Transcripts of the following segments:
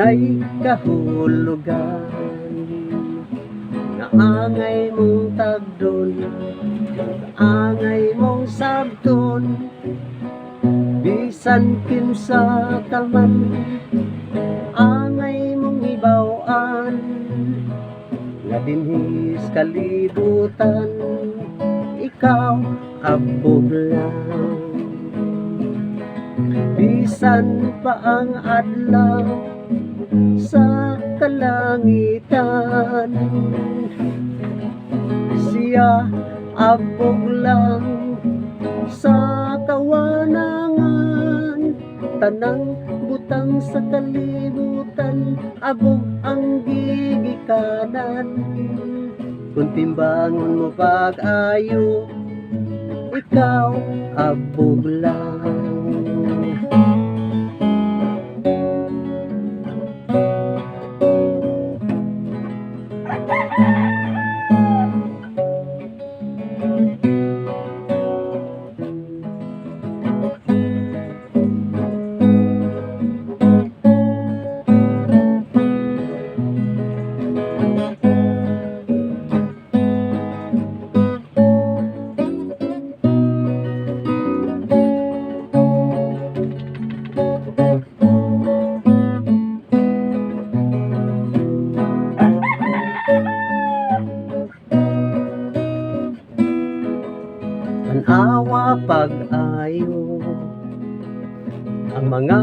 Ngay kahulugan nga angay mong tagdon, angay mong sabton, bisan kinsa ka man angay mong hibaw-an, nga dinhis kalibutan ikaw abog lang. Bisan pa ang adlaw sa kalangitan, siya abog lang sa kawanangan. Tanang butang sa kalibutan abog ang gigikanan. Kung timbangon mo pag-ayo, ikaw abog lang. Tanawa pag-ayo ang mga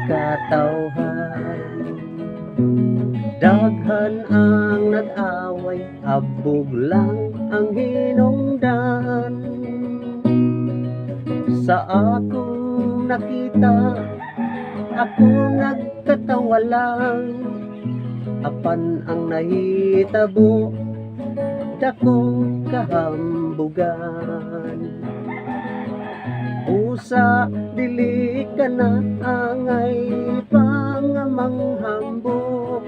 katawhan, daghan ang nag-away, abog lang ang hinungdan. Sa akong nakita, ako nagkatawa lang, apan ang nahitabo dakong kahambugan. Usa dili ka na angay pangamanghambog,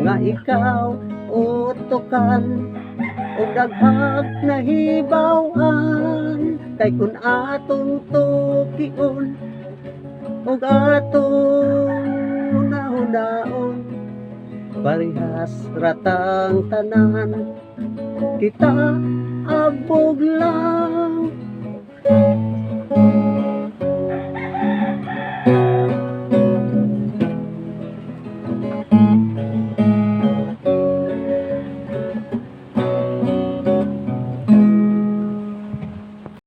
nga ikaw utokan o daghag na hibaw-an. Kay kun atong tukion ug atong hunahunaon, parehas ratang tanan, kita abog lang.